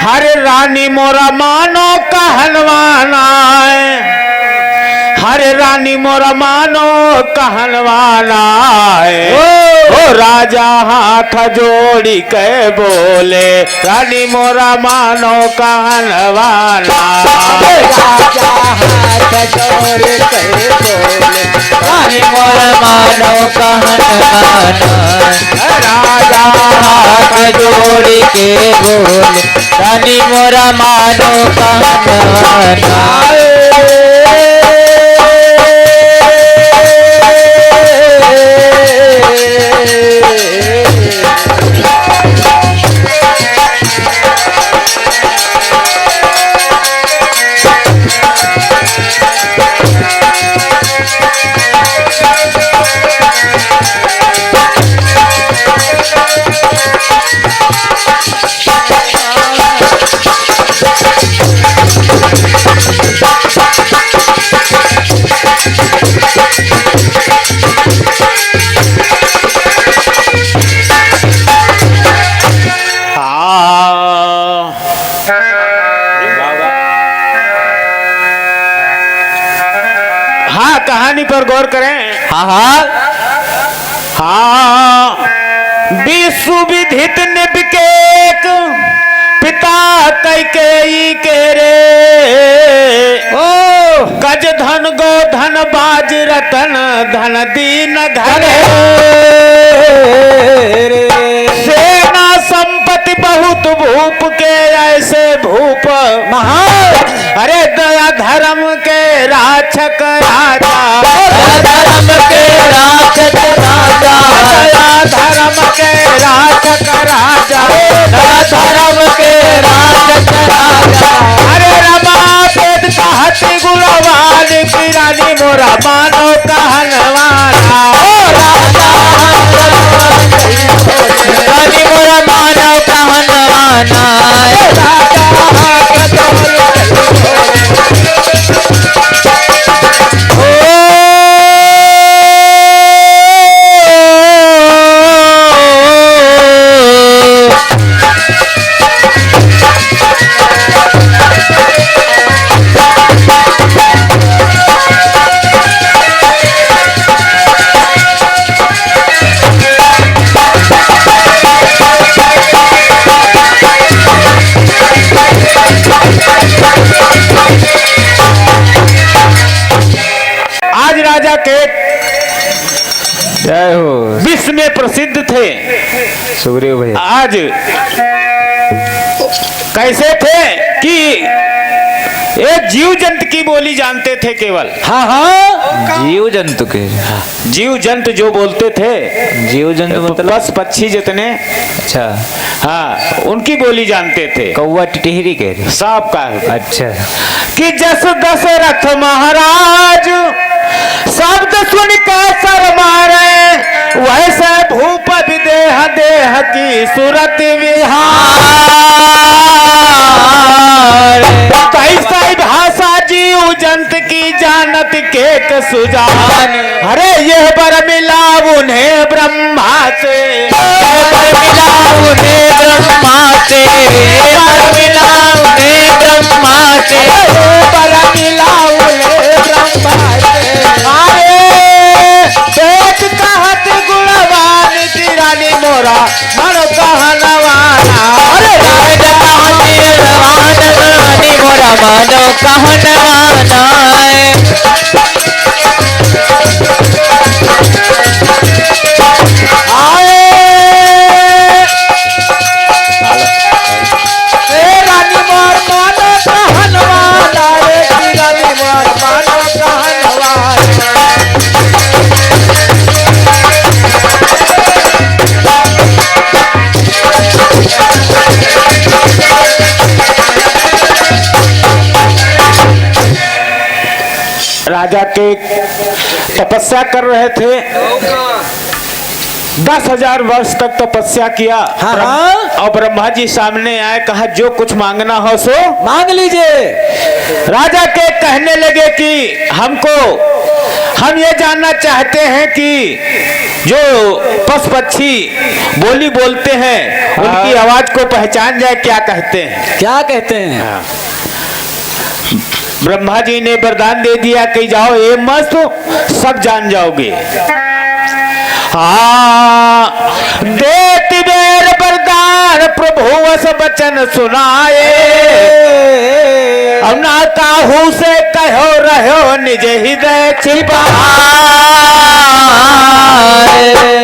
हरे रानी मोरा मानो कहनवाना, हरे रानी मोरा मानो कहनवाना। ओ राजा हाथ जोड़ी के बोले, रानी मोरा मानो कहनवाना। राजा हाथ जोड़ के बोले, रानी मोरा मानो कहनवाना। राजा हाथ जोड़ के बोले, रानी मोरा मानो कहनवाना। हाँ, कहानी पर गौर करें। हाँ विश्व विधित निबिकेक पिता कैकेयी के रे। ओ गज धन गो धन बाज रतन धन दीन घरे। सेना संपत्ति बहुत भूप के ऐसे भूप महा। अरे दया धर्म के राक्षक राजा, धर्म के राक्षक राजा, दया धर्म के राक्षक राजा, धर्म के राक्षक राजा। अरे रमा वेद कहती गुणवान की रानी मोरा मानो कहनवाना। रानी मोरा मानो कहनवाना। आज राजा के जय हो, विश्व में प्रसिद्ध थे। सुग्रीव भैया। आज कैसे थे कि एक जीव जंतु की बोली जानते थे केवल। हाँ जीव जंतु के, जीव जंतु जो बोलते थे, जीव जंतु मतलब बस पक्षी जितने, अच्छा हाँ उनकी बोली जानते थे। कौवा टिटहिरी कह रहे। सांप का है। अच्छा कि जस दशरथ महाराज शब्द सुन के सर मारे, वैसे भूप विदेह देह की सूरत विहार। कैसा भाषा जीव जंत की जानत के सुजान। अरे यह बर मिला उन्हें ब्रह्मा से, मिला उन्हें ब्रह्मा से, मिला उन्हें ब्रह्मा से, बर मिला उन्हें ब्रह्मा से। पेट कहत गुणवान की रानी मोरा मनो कहनवाना। अरे राजा कहती रवान, रानी मोरा मानो कहनवाना। रानी मोर मानो कहनवाना, रे रानी मोर मानो कहनवाना। राजा के तपस्या कर रहे थे। 10,000 वर्ष तक तपस्या किया। हाँ। और ब्रह्मा जी सामने आए, कहा जो कुछ मांगना हो सो मांग लीजिए। राजा के कहने लगे कि हमको हम ये जानना चाहते हैं कि जो पशु पक्षी बोली बोलते हैं उनकी आवाज को पहचान जाए, क्या कहते हैं? क्या कहते हैं? ब्रह्मा जी ने वरदान दे दिया कि जाओ ये मस्त सब जान जाओगे। हाँ, देती बेर वरदान प्रभु वस वचन सुनाए, अब ना काहू से कहो रहो निज हृदय छिपाए।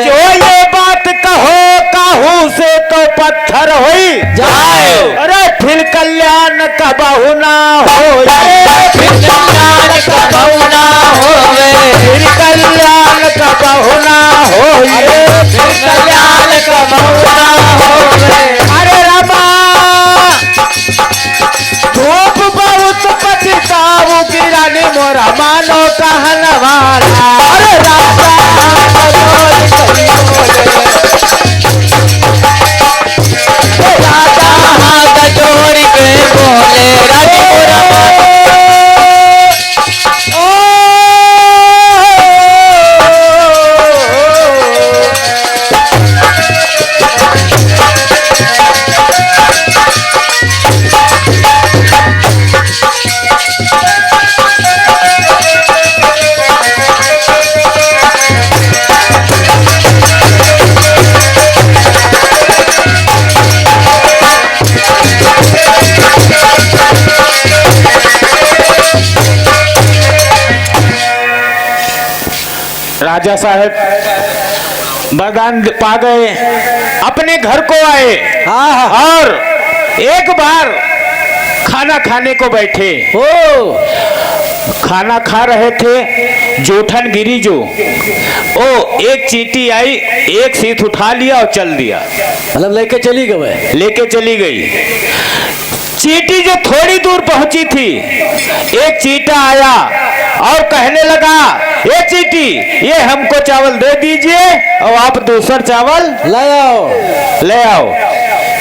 जो ये बात कहो काहू से तो पत्थर होई जाए। अरे फिर कल्याण का बहु ना हो, फिर कल्याण का बहु ना होवे, फिर कल्याण का बहु ना हो, फिर कल्याण का बहु ना होवे। अरे रमा धूप बहुत पछताऊ गिरानी मोरा मानो कहनवाला। अरे राजा राजा हाथ जोड़ के बोले, रानी मोरा राजा साहब वरदान पा गए, अपने घर को आए और एक बार खाना खाने को बैठे। खाना खा रहे थे, जोठन गिरी जो ओ एक चींटी आई, एक सीट उठा लिया और चल दिया, मतलब लेके चली गई। चींटी जो थोड़ी दूर पहुंची थी, एक चींटा आया और कहने लगा, ये चींटी ये हमको चावल दे दीजिए और आप दूसरा चावल ले आओ।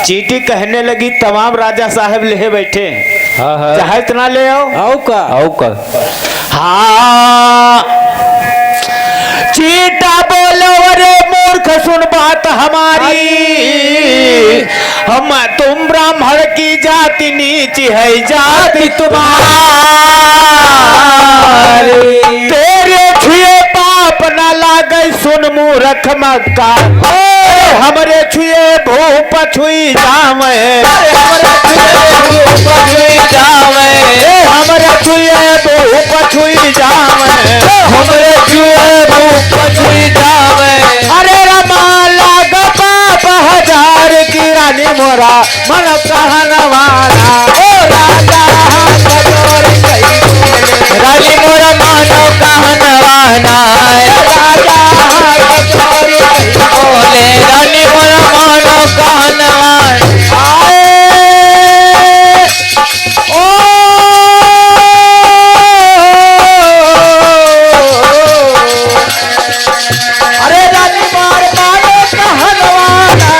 चींटी कहने लगी, तमाम राजा साहब ले बैठे, चाहे इतना ले आओ का। हाँ, चींटा बोलो, अरे मूर्ख सुन बात हमारी, हम तुम ब्राह्मण की जाति नीची है जाति तुम्हारी, तेरे छुए पाप न लागे सुन मूर्ख मक्का, हमरे छुए भूप छुई जावे, हमरे छुए भूप छुई जावे, अरे रमा लाग पाप हजार की रानी मोरा मन कहनवाला। ओ राजा रानी मोरा मानो कहनवाना, राजा बोले रानी मोरा मानो कहनवाना। अरे रानी मार मानो कहनवाला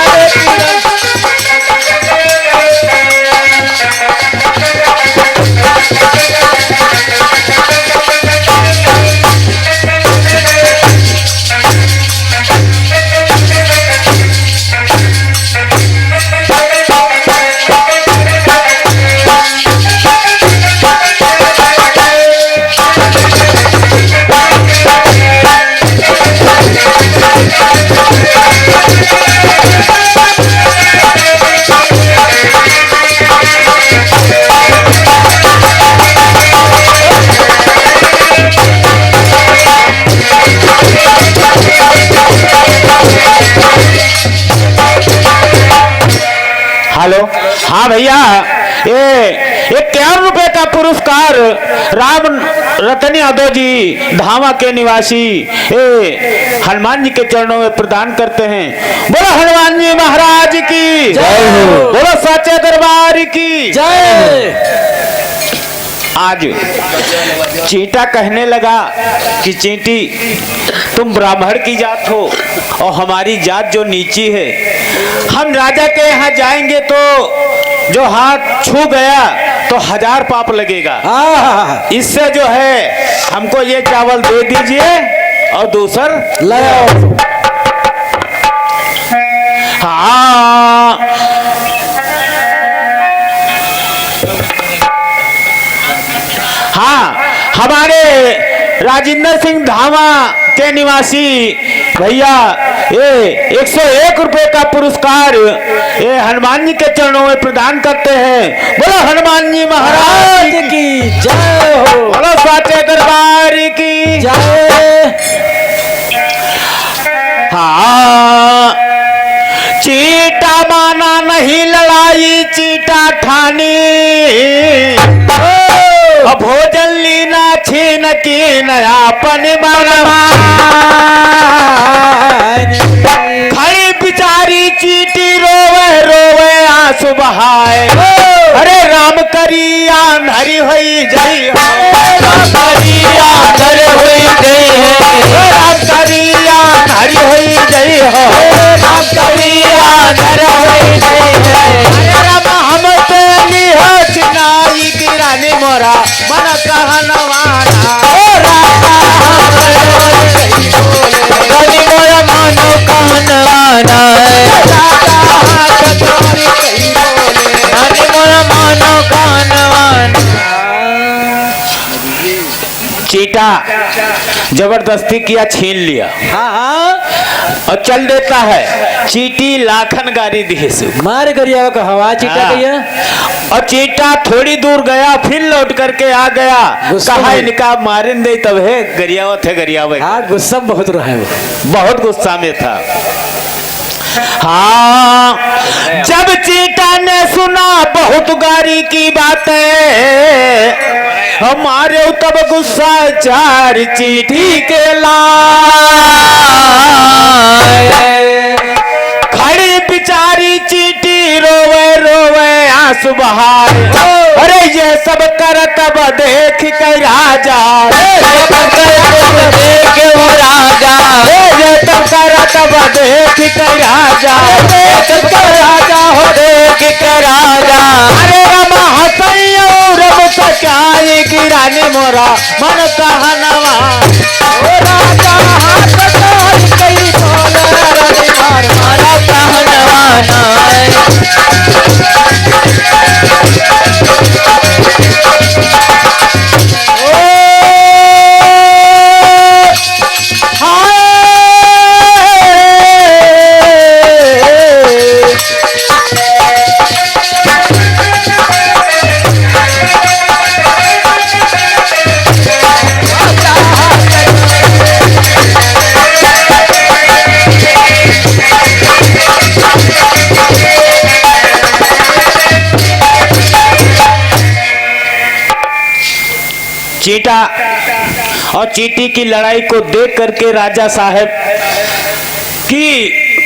हेलो, हाँ भैया, ये 51 रुपए का पुरस्कार राम रतन यादव जी धामा के निवासी हनुमान जी के चरणों में प्रदान करते हैं। बोलो हनुमान जी महाराज की जय हो। बोलो सच्चे दरबार की जय। आज चींटा कहने लगा कि चींटी तुम ब्राह्मण की जात हो और हमारी जात जो नीची है, हम राजा के यहाँ जाएंगे तो जो हाथ छू गया तो 1000 पाप लगेगा। हाँ इससे जो है हमको ये चावल दे दीजिए और दूसर ले आओ। हाँ हाँ, हमारे राजेंद्र सिंह धामा के निवासी भैया ये 101 रुपए का पुरस्कार ये हनुमान जी के चरणों में प्रदान करते हैं। बोलो हनुमान जी महाराज आज की जय हो। बोलो साचे दरबार की जय। हाँ, चीटा माना नहीं लड़ाई चीटा ठानी, भोजन लीना छीन की नयापन मनवा, खड़ी बिचारी चीटी रोवे रोवे आंसू बहाए, अरे राम करिया हरि होई जय हो, राम करिया हरि होई जय हो, राम करिया हरि होई जय हो, राम करिया हरि होई जय हो, राम हम तेली हो चिनाई गिरानी मोरा मन कहनवाना, ओ राजा कनी मोरा मानो कहनवाना, राजा कतोरी कही बोले कनी मोरा मानो कहनवाना। चीटा जबरदस्ती किया, छीन लिया हाँ हाँ और चल देता है। चीटी लाखन गारी दिहेसु, मार गरिया का हवा चीटा हाँ। गया। और चीटा थोड़ी दूर गया फिर लौट करके आ गया, गुस्सा कहा में। इनका मारिन दे तब है गरियावत है गरियावत। हाँ गुस्सा बहुत रहा है वो। बहुत गुस्सा में था। हाँ, जब चीटा ने सुना बहुत गारी की बातें, हमारे तब गुस्सा चार चीटी के लाए, खड़ी बिचारी चीटी रोवे रोवे आंसू बहाए, अरे ये सब कर तब देख के राजा, ये सब कर तब देख वो राजा, ये सब कर तब देख के राजा, ये सब कर राजा हो देख के राजा, अरे रमा हसैया रब सचाई गिरानी मोरा मन कहनवा, ओ राजा हाथ तोड़ कई बोले रवि मार मारा कहनवाना। चीटा और चीटी की लड़ाई को देख करके राजा साहब की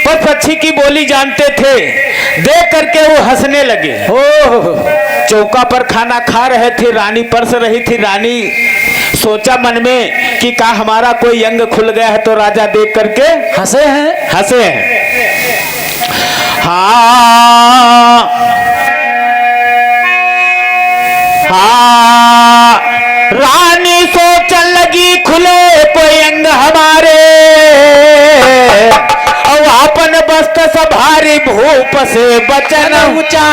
पर पक्षी की बोली जानते थे, देख करके वो हंसने लगे। चौका पर खाना खा रहे थे, रानी परस रही थी। रानी सोचा मन में कि का हमारा कोई अंग खुल गया है, तो राजा देख करके हंसे हैं। हंसे हैं। हाँ हाँ, रानी सोचन लगी खुले कोई अंग हमारे, और अपन बस्त सभारी भूप से बचन ऊंचा,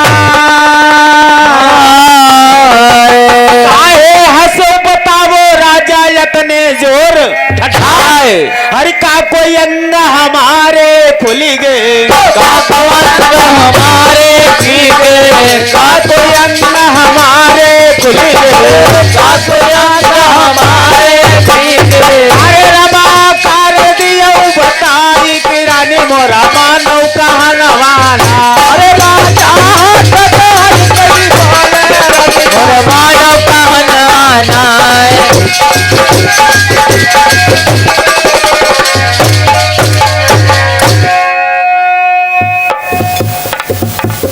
काहे हंसो बतावो राजा यतने जोर ठठाए, हर का कोई अंग हमारे खुली गए, का कोई अंग हमारे खुली का कोई अंग हमारे खुली का कोई अंग हमारे खुली, अरे रमा कर दियो बताई कि रानी मोरा मानो कहनवाना, अरे राजा कतोरी कई बोले रवि मोरा मानो कहनवाना।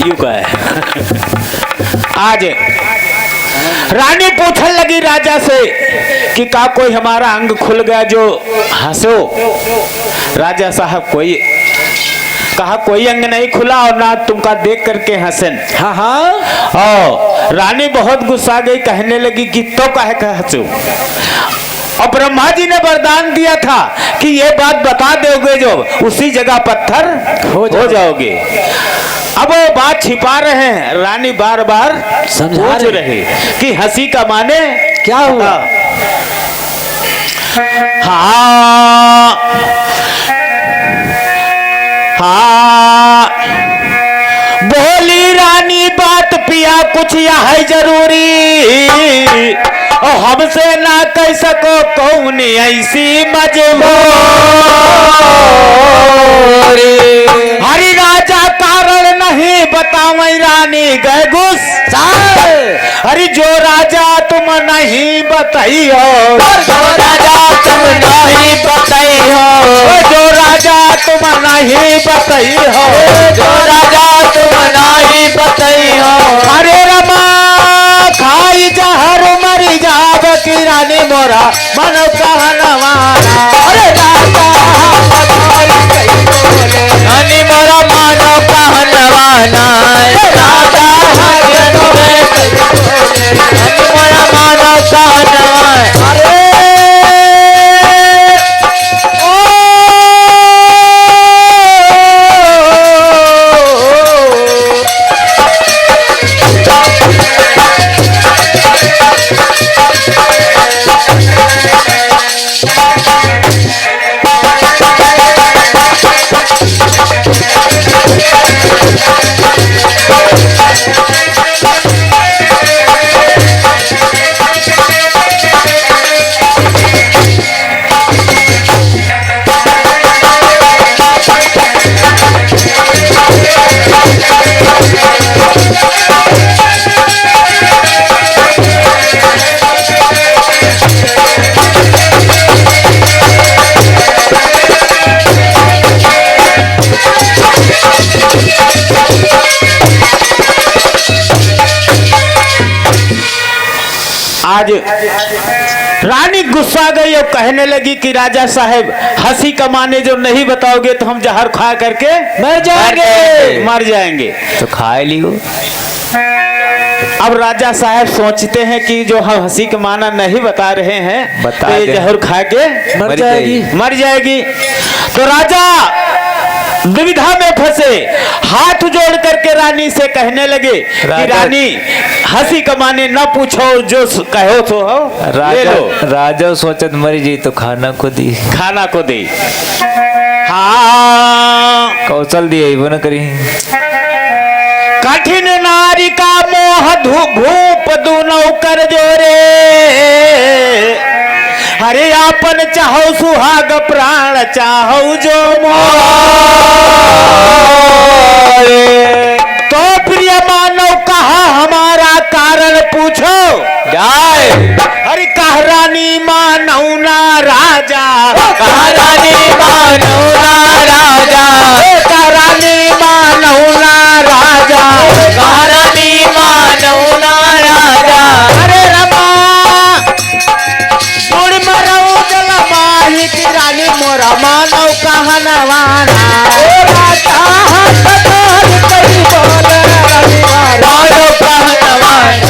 यूं कहे। आज रानी पूछने लगी राजा से कि का कोई हमारा अंग खुल गया जो हंसो। राजा साहब कोई कहा कोई अंग नहीं खुला और ना तुमका देख करके हंसन। हाँ हाँ और रानी बहुत गुस्सा गई, कहने लगी कि तो कहे कहचू, और ब्रह्मा जी ने वरदान दिया था कि ये बात बता दोगे जो उसी जगह पत्थर हो जाओगे। अब वो बात छिपा रहे हैं, रानी बार बार समझा पूछ रही कि हंसी का माने क्या हुआ? हाँ हाँ बोली रानी, बात पिया कुछ यह है जरूरी, और हमसे ना कह सको कौन ऐसी मजबूरी। हरि राजा कारण नहीं बतावई रानी गए गुस्सा, हरि जो राजा तुम नहीं बताइयो, जो राजा तुम नहीं बताइयो, जो राजा तुम नहीं बताइयो, जो राजा तुम नहीं बताइयो। अरे रमा खाई जहर मरी जाब की रानी मोरा मन कहनवाना। अरे राजा रानी मोरा मानो कहनवाना, राजा रानी मोरा मानो कहनवाना। अरे आज रानी गुस्सा गई और कहने लगी कि राजा साहब हंसी कमाने जो नहीं बताओगे तो हम जहर खा करके मर जाएंगे। तो खा लियो। अब राजा साहब सोचते हैं कि जो हम हंसी कमाना नहीं बता रहे हैं बता तो ये दे। जहर खा के मर जाएगी। तो राजा दुविधा में फंसे, हाथ जोड़ करके रानी से कहने लगे कि रानी हंसी कमाने न पूछो, जो कहो तो हो ले लो। राजा सोचत मरी जी तो खाना को दी, खाना को दे। हाँ कौशल दिए वो न करी। कठिन नारी का मोह भूप दूनौ कर जोरे, हरे आपन चाहो सुहाग प्राण चाहो जो मोरे। तो प्रिय मानव कहा हमारा कारण पूछो, जाए हरि कह रानी मानव ना राजा, कहा रानी मानो ना राजा, कह रानी मानव ना राजा, कहा रानी मानो ना राजा। अरे रमा उड़ मरऊ जल माही की रानी मोरा मानव कहनवाना। राजा हंसतोर कई बोले मानो कहनवाना।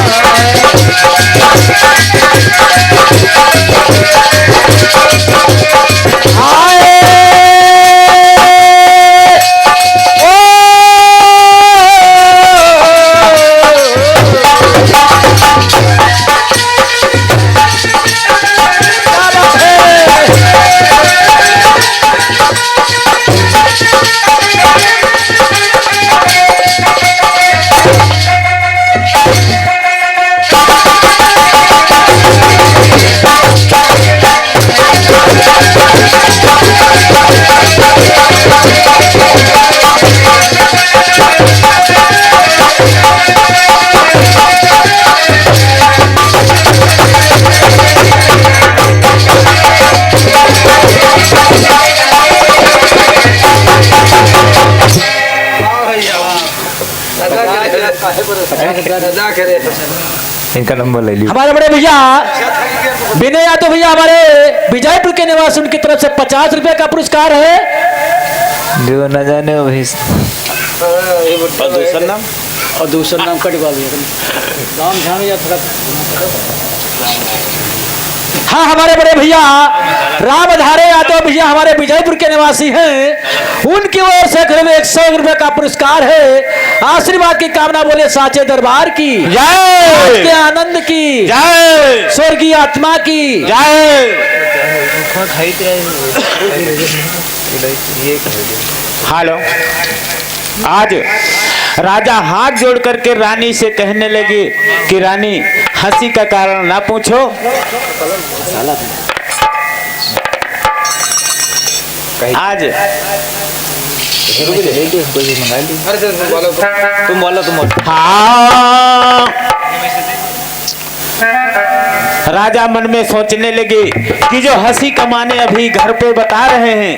इनका नंबर ले लियो। हमारे बड़े भैया विनय यादव भैया हमारे विजयपुर के निवासी, उनकी तरफ से 50 रुपए का पुरस्कार है। जो न जाने वो भी और दूसरा नाम और दूसरा नाम कटवा दिया राम ध्यान या थोड़ा। हाँ हमारे बड़े भैया रामधारी यादव भैया हमारे विजयपुर के निवासी हैं, उनकी ओर से करीब 100 रुपए का पुरस्कार है। आशीर्वाद की कामना बोले साचे दरबार की जय, के आनंद की जय, स्वर्गीय आत्मा की जय। हेलो। आज राजा हाथ जोड़ करके रानी से कहने लगे कि रानी हंसी का कारण ना पूछो। आज तुम बोलो हाँ। राजा मन में सोचने लगे कि जो हंसी कमाने अभी घर पे बता रहे हैं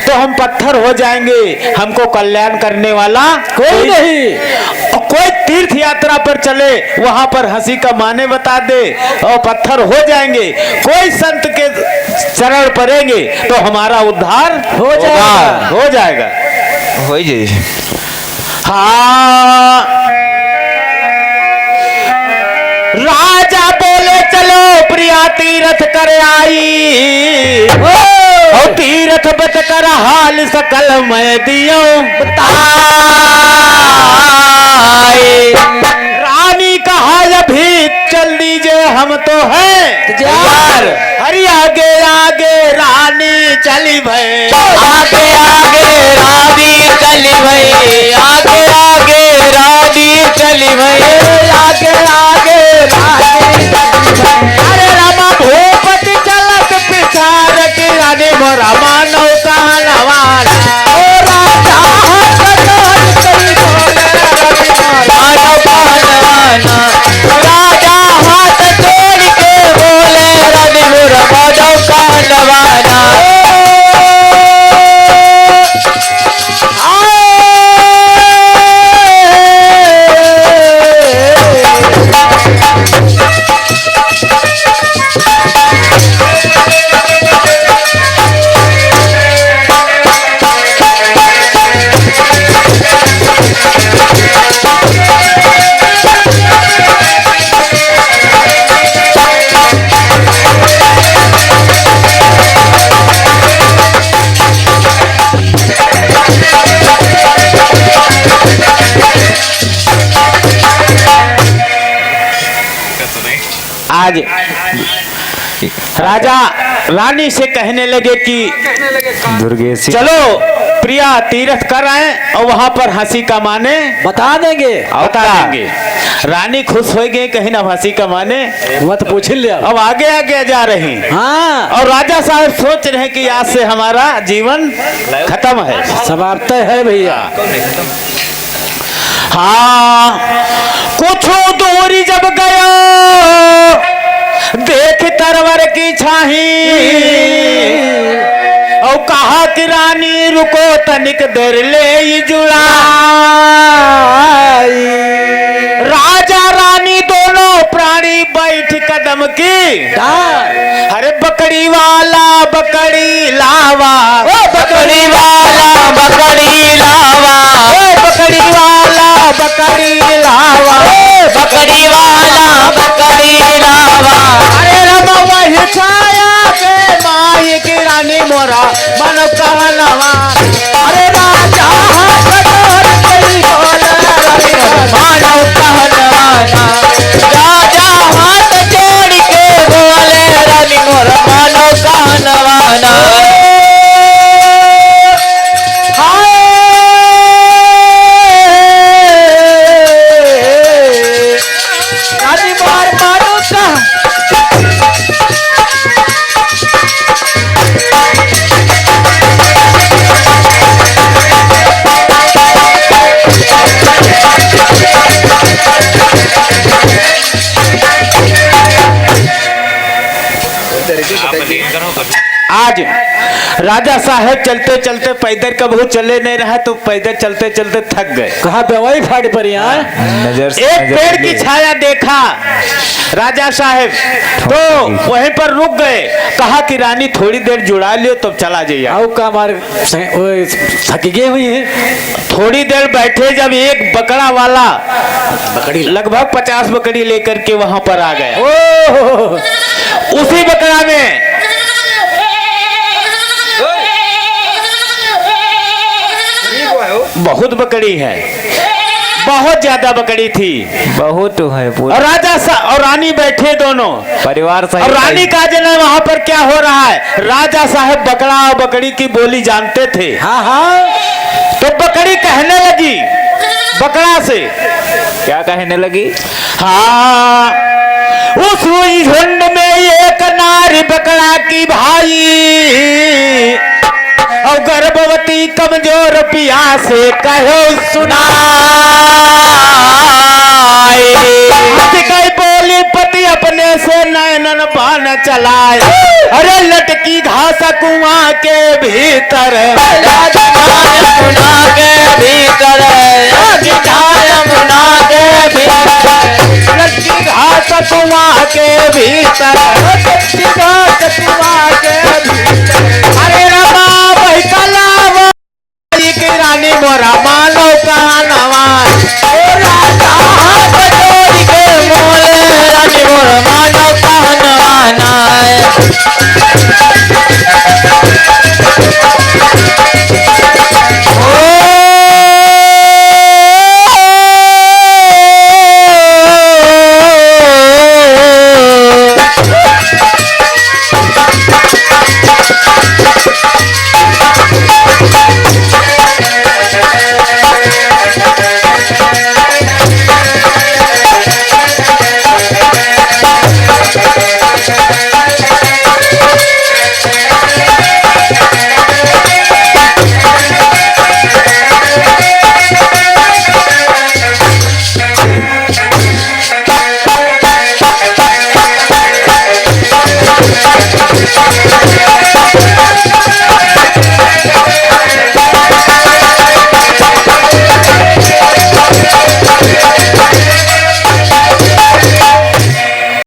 तो हम पत्थर हो जाएंगे, हमको कल्याण करने वाला कोई नहीं। कोई तीर्थ यात्रा पर चले, वहां पर हंसी कमाने बता दे और पत्थर हो जाएंगे। कोई संत के चरण पड़ेंगे तो हमारा उद्धार हो जाएगा, हो जाएगा, हो जाएगा। हाँ। राजा बोले चलो प्रिया तीरथ कर आई, और तीरथ बत कर हाल सकल मैं दियो बताए। रानी कहा अभी चल दीजिए हम तो हैं यार। हरी आगे आगे रानी चली भई, आगे आगे रानी चली भई, आगे आगे रानी चली भई, आगे आगे रानी चली भई। अरे रामा भूपति चलत पिछारट रानी मोरा मानव कहनवाना। ओ राजा हंस करी बोले रवि मानव कहनवाना। राजा हाथ जोड़ के बोले रवि मोरा मानव कहनवाना। आज राजा रानी से कहने लगे कि दुर्गेश चलो प्रिया तीर्थ कर आए और वहां पर हंसी कमाने बता देंगे, बता देंगे। रानी खुश हो गई, कहीं ना हंसी कमाने मत पूछ लिया। अब आगे आगे जा रहे हैं। हाँ और राजा साहब सोच रहे हैं कि आज से हमारा जीवन खत्म है, समाप्त है भैया। हाँ कुछ दूरी जब गया देख तरवर की छाही, और कहा कि रानी रुको तनिक देर ले जुड़ाई। राजा रानी दोनों प्राणी बैठ कदम की, अरे बकरी वाला बकरी लावा, ओ बकरी वाला बकरी लावा, ओ बकरी वाला बकरी लावा, ओ बकरी वाला बकरी लावा। अरे रमा वही छाया के माई की रानी मोरा मन कहनवा। अरे राजा कठोर कई बोले रवि मानव कहनवाना। राजा हाथ जोड़ के बोले रवि मोरा मानव कहनवाना। आज राजा साहब चलते चलते पैदल कबहू चले नहीं रहा तो पैदल चलते चलते थक गए। कहा बेवाई फाड़ पर यहाँ नजर एक पेड़ की छाया देखा राजा साहब तो वहीं पर रुक गए। कहा कि रानी थोड़ी देर जुड़ा लियो तब चला जाइए। आओ का हमारे थकी गई हुई है। थोड़ी देर बैठे जब एक बकरा वाला बकरी लगभग 50 बकरी लेकर के वहां पर आ गया। ओ उसी बकरा में बहुत बकरी है, बहुत ज्यादा बकरी थी। बहुत है पूरा और और रानी बैठे दोनों परिवार और रानी का जना वहां पर क्या हो रहा है। राजा साहब बकरा और बकरी की बोली जानते थे। हाँ हाँ तो बकरी कहने लगी बकरा से, क्या कहने लगी? हाँ उस हुई झुंड में एक नारी बकरा की भाई और गर्भवती कमजोर पिया से कहो सुनाए। कई बोली पति अपने से नैनन पान चलाए। अरे लटकी घास कुआं के भीतर लटकी घास कुआं के भीतर